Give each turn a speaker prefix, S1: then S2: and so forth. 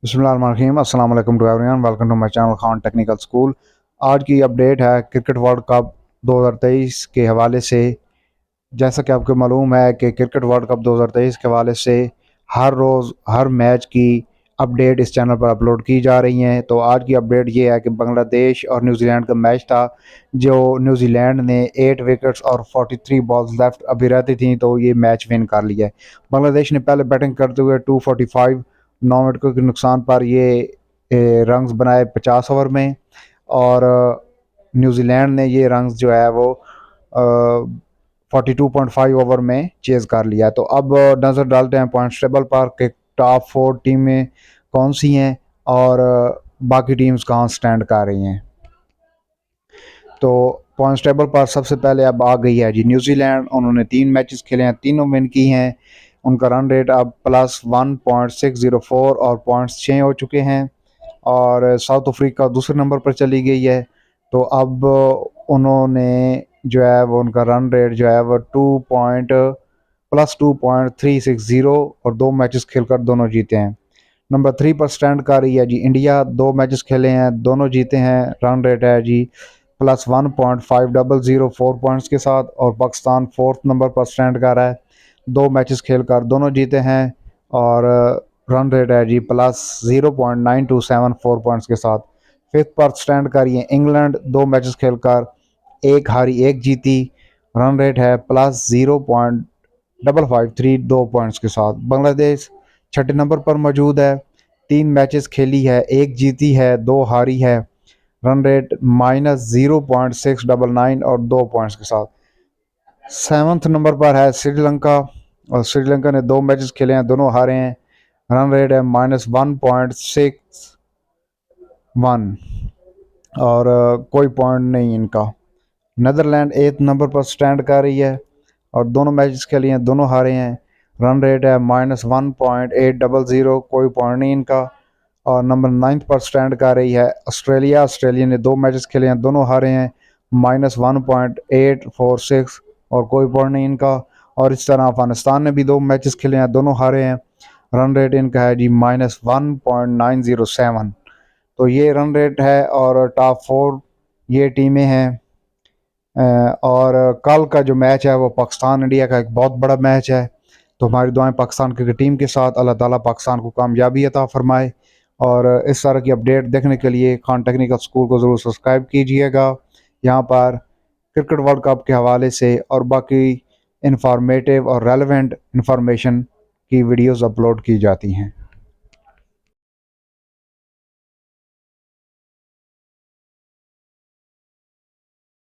S1: बिस्मिल्लाहिर्रहमानिर्रहीम अस्सलाम वालेकुम to everyone, welcome to my channel Khan technical school. आज की अपडेट है क्रिकेट वर्ल्ड कप 2023 के हवाले से। जैसा कि आपको मालूम है कि क्रिकेट वर्ल्ड कप 2023 के हवाले से हर रोज़ हर मैच की अपडेट इस चैनल पर अपलोड की जा रही हैं। तो आज की अपडेट ये है कि बांग्लादेश और न्यूजीलैंड का मैच था, जो न्यूजीलैंड ने 8 विकेट्स और 43 बॉल्स लेफ्ट अभी रहती थी, तो ये मैच विन कर लिया है। बांग्लादेश ने पहले बैटिंग करते हुए 245 9 विकेटों के नुकसान पर ये रन्स बनाए 50 ओवर में, और न्यूजीलैंड ने ये रन्स जो है वो 42.5 ओवर में चेज़ कर लिया। तो अब नज़र डालते हैं पॉइंट्स टेबल पर कि टॉप 4 टीमें कौन सी हैं और बाकी टीम्स कहाँ स्टैंड कर रही हैं। तो पॉइंट्स टेबल पर सबसे पहले अब आ गई है जी न्यूजीलैंड। उन्होंने 3 मैचेस खेले हैं, तीनों विन की हैं। उनका रन रेट अब +1.604 और पॉइंट्स 6 हो चुके हैं। और साउथ अफ्रीका दूसरे नंबर पर चली गई है। तो अब उन्होंने जो है वो उनका रन रेट जो है वो +2.360 और 2 मैचेस खेलकर दोनों जीते हैं। नंबर 3 पर स्टैंड कर रही है जी इंडिया। 2 मैचेस खेले हैं, दोनों जीते हैं। रन रेट है जी +1.500 4 पॉइंट्स के साथ। और पाकिस्तान 4th नंबर पर स्टैंड कर रहा है, 2 मैचेस खेलकर दोनों जीते हैं और रन रेट है जी +0.927 4 पॉइंट्स के साथ। 5th पर स्टैंड करिए इंग्लैंड। 2 मैचेस खेलकर 1 हारी 1 जीती। रन रेट है +0.553 2 पॉइंट्स के साथ। बांग्लादेश 6ठे नंबर पर मौजूद है। 3 मैचेस खेली है, 1 जीती है, 2 हारी है। रन रेट -0.699 और 2 पॉइंट्स के साथ। 7th नंबर पर है श्रीलंका, और श्रीलंका ने 2 मैचेस खेले हैं, दोनों हारे हैं। रन रेट है -1.61 और कोई पॉइंट नहीं इनका। नीदरलैंड 8th नंबर पर स्टैंड कर रही है और दोनों मैचेस खेले हैं, दोनों हारे हैं। रन रेट है -1.800, कोई पॉइंट नहीं इनका। और नंबर 9th पर स्टैंड कर रही है ऑस्ट्रेलिया। ऑस्ट्रेलिया ने 2 मैचेस खेले हैं, दोनों हारे हैं। -1.846 और कोई पॉइंट नहीं इनका। और इस तरह अफगानिस्तान ने भी 2 मैचेस खेले हैं, दोनों हारे हैं। रन रेट इनका है जी -1.907। तो ये रन रेट है और टॉप 4 ये टीमें हैं। और कल का जो मैच है वो पाकिस्तान इंडिया का एक बहुत बड़ा मैच है। तो हमारी दुआएं पाकिस्तान क्रिकेट टीम के साथ। अल्लाह ताला पाकिस्तान को कामयाबी अता फरमाए। और इस तरह की अपडेट देखने के लिए खान टेक्निकल स्कूल को ज़रूर सब्सक्राइब कीजिएगा। यहाँ पर क्रिकेट वर्ल्ड कप के हवाले से और बाकी इंफॉर्मेटिव और रेलेवेंट इंफॉर्मेशन की वीडियोस अपलोड की जाती हैं।